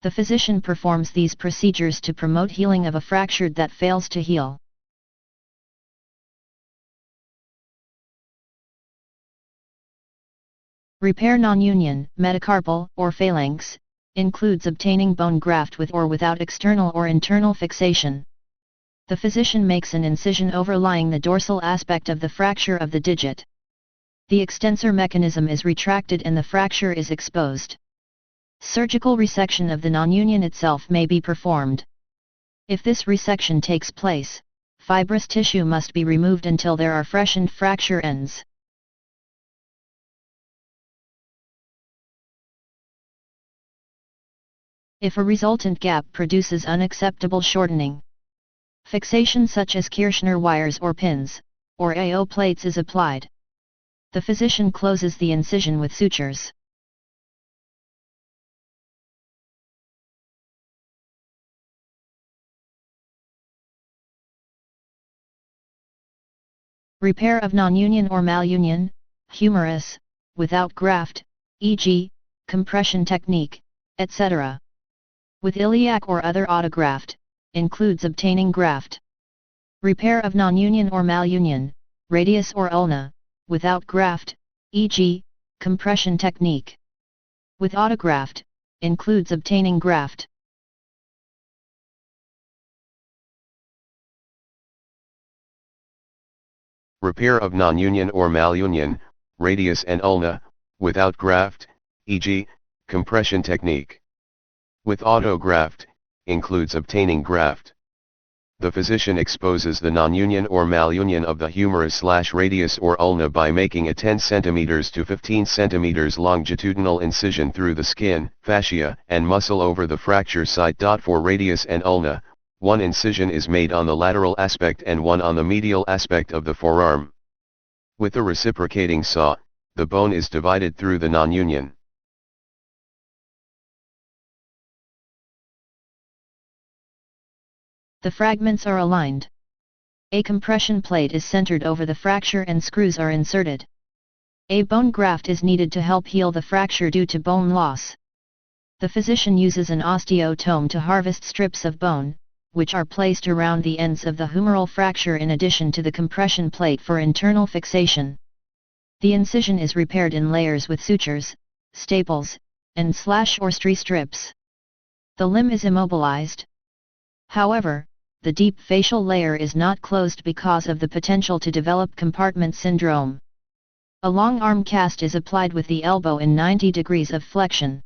The physician performs these procedures to promote healing of a fracture that fails to heal. Repair nonunion, metacarpal, or phalanx, includes obtaining bone graft with or without external or internal fixation. The physician makes an incision overlying the dorsal aspect of the fracture of the digit. The extensor mechanism is retracted and the fracture is exposed. Surgical resection of the nonunion itself may be performed. If this resection takes place, fibrous tissue must be removed until there are freshened fracture ends. If a resultant gap produces unacceptable shortening, fixation such as Kirschner wires or pins, or AO plates is applied. The physician closes the incision with sutures. Repair of nonunion or malunion, humerus, without graft, e.g., compression technique, etc. With iliac or other autograft, includes obtaining graft. Repair of nonunion or malunion, radius or ulna, without graft, e.g., compression technique. With autograft, includes obtaining graft. Repair of nonunion or malunion, radius and ulna, without graft, e.g., compression technique. With autograft, includes obtaining graft. The physician exposes the nonunion or malunion of the humerus/radius or ulna by making a 10 cm to 15 cm longitudinal incision through the skin, fascia, and muscle over the fracture site. For radius and ulna, one incision is made on the lateral aspect and one on the medial aspect of the forearm. With the reciprocating saw, the bone is divided through the nonunion. The fragments are aligned. A compression plate is centered over the fracture and screws are inserted. A bone graft is needed to help heal the fracture due to bone loss. The physician uses an osteotome to harvest strips of bone, which are placed around the ends of the humeral fracture in addition to the compression plate for internal fixation. The incision is repaired in layers with sutures, staples, and slash or strie strips. The limb is immobilized. However, the deep facial layer is not closed because of the potential to develop compartment syndrome. A long arm cast is applied with the elbow in 90 degrees of flexion.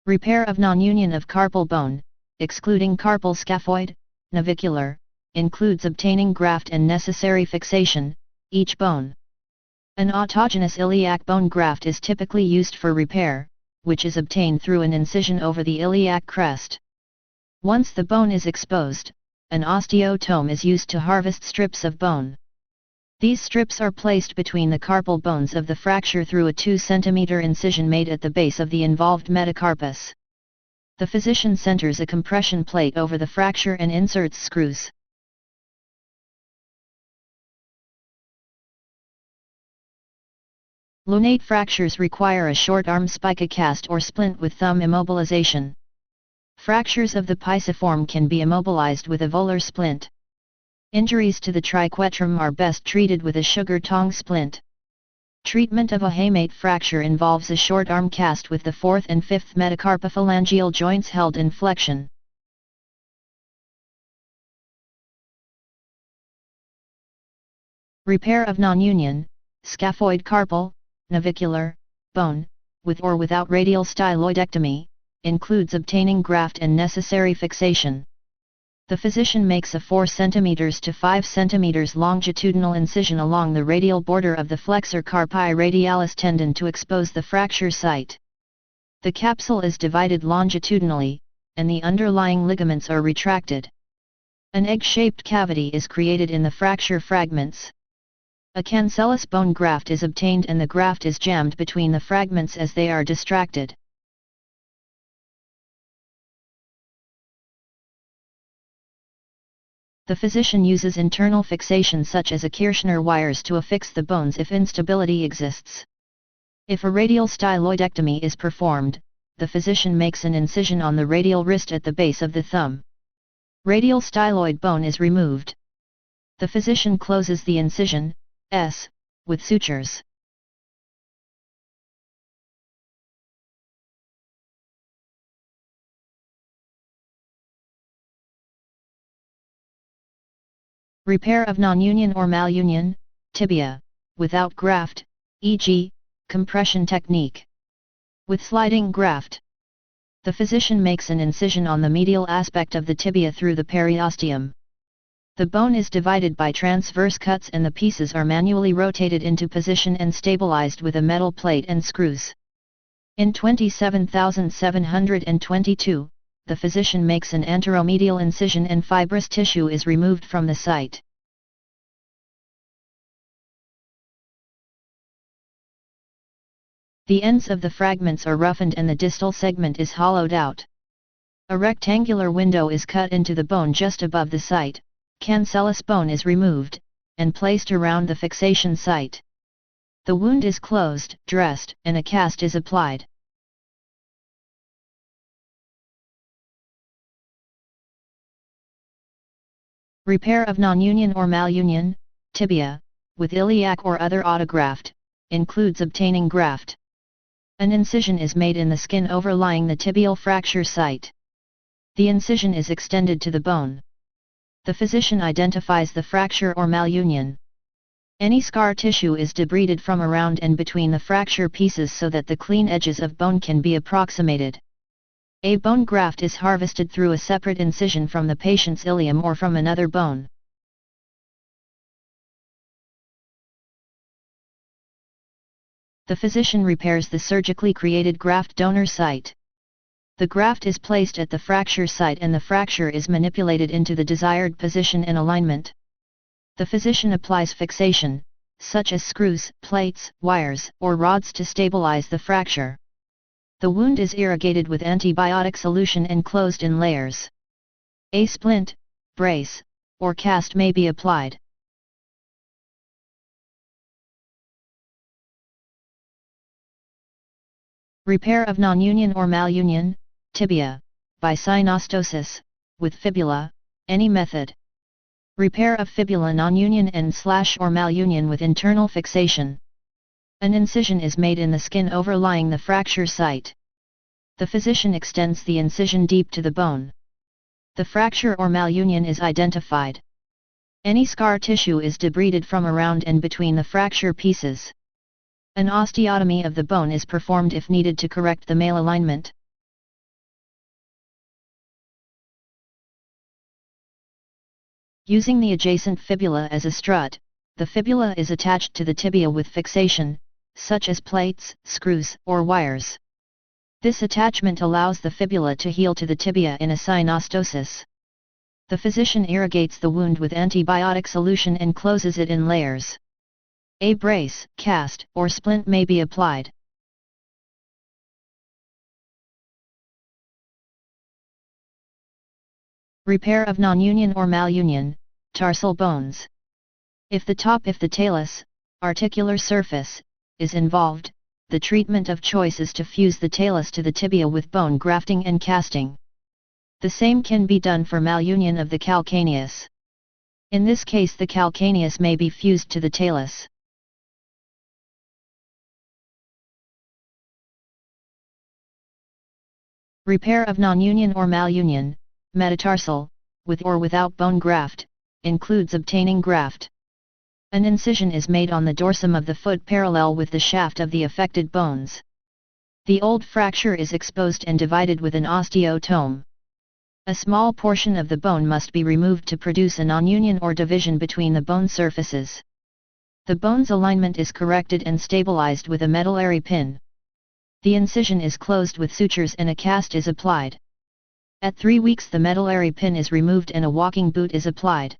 Repair of nonunion of carpal bone, excluding carpal scaphoid, navicular, includes obtaining graft and necessary fixation, each bone. An autogenous iliac bone graft is typically used for repair, which is obtained through an incision over the iliac crest. Once the bone is exposed, an osteotome is used to harvest strips of bone. These strips are placed between the carpal bones of the fracture through a 2 cm incision made at the base of the involved metacarpus. The physician centers a compression plate over the fracture and inserts screws. Lunate fractures require a short arm spica cast or splint with thumb immobilization. Fractures of the pisiform can be immobilized with a volar splint. Injuries to the triquetrum are best treated with a sugar tong splint. Treatment of a hamate fracture involves a short arm cast with the 4th and 5th metacarpophalangeal joints held in flexion. Repair of nonunion, scaphoid carpal, navicular, bone, with or without radial styloidectomy, includes obtaining graft and necessary fixation. The physician makes a 4 cm to 5 cm longitudinal incision along the radial border of the flexor carpi radialis tendon to expose the fracture site. The capsule is divided longitudinally, and the underlying ligaments are retracted. An egg-shaped cavity is created in the fracture fragments. A cancellous bone graft is obtained and the graft is jammed between the fragments as they are distracted. The physician uses internal fixation such as a Kirschner wires to affix the bones if instability exists. If a radial styloidectomy is performed, the physician makes an incision on the radial wrist at the base of the thumb. Radial styloid bone is removed. The physician closes the incision, S, with sutures. Repair of nonunion or malunion, tibia, without graft, e.g., compression technique. With sliding graft, the physician makes an incision on the medial aspect of the tibia through the periosteum. The bone is divided by transverse cuts and the pieces are manually rotated into position and stabilized with a metal plate and screws. In 27722, the physician makes an anteromedial incision and fibrous tissue is removed from the site. The ends of the fragments are roughened and the distal segment is hollowed out. A rectangular window is cut into the bone just above the site, cancellous bone is removed, and placed around the fixation site. The wound is closed, dressed, and a cast is applied. Repair of nonunion or malunion, tibia, with iliac or other autograft, includes obtaining graft. An incision is made in the skin overlying the tibial fracture site. The incision is extended to the bone. The physician identifies the fracture or malunion. Any scar tissue is debrided from around and between the fracture pieces so that the clean edges of bone can be approximated. A bone graft is harvested through a separate incision from the patient's ilium or from another bone. The physician repairs the surgically created graft donor site. The graft is placed at the fracture site and the fracture is manipulated into the desired position and alignment. The physician applies fixation, such as screws, plates, wires, or rods to stabilize the fracture. The wound is irrigated with antibiotic solution and closed in layers. A splint, brace, or cast may be applied. Repair of nonunion or malunion, tibia, by synostosis, with fibula, any method. Repair of fibula nonunion and/or malunion with internal fixation. An incision is made in the skin overlying the fracture site. The physician extends the incision deep to the bone. The fracture or malunion is identified. Any scar tissue is debrided from around and between the fracture pieces. An osteotomy of the bone is performed if needed to correct the malalignment. Using the adjacent fibula as a strut, the fibula is attached to the tibia with fixation, such as plates, screws, or wires. This attachment allows the fibula to heal to the tibia in a synostosis. The physician irrigates the wound with antibiotic solution and closes it in layers. A brace, cast, or splint may be applied. Repair of nonunion or malunion, tarsal bones. If the talus, articular surface, is involved, the treatment of choice is to fuse the talus to the tibia with bone grafting and casting. The same can be done for malunion of the calcaneus. In this case the calcaneus may be fused to the talus. Repair of nonunion or malunion, metatarsal, with or without bone graft, includes obtaining graft. An incision is made on the dorsum of the foot parallel with the shaft of the affected bones. The old fracture is exposed and divided with an osteotome. A small portion of the bone must be removed to produce a nonunion or division between the bone surfaces. The bone's alignment is corrected and stabilized with a medullary pin. The incision is closed with sutures and a cast is applied. At 3 weeks the medullary pin is removed and a walking boot is applied.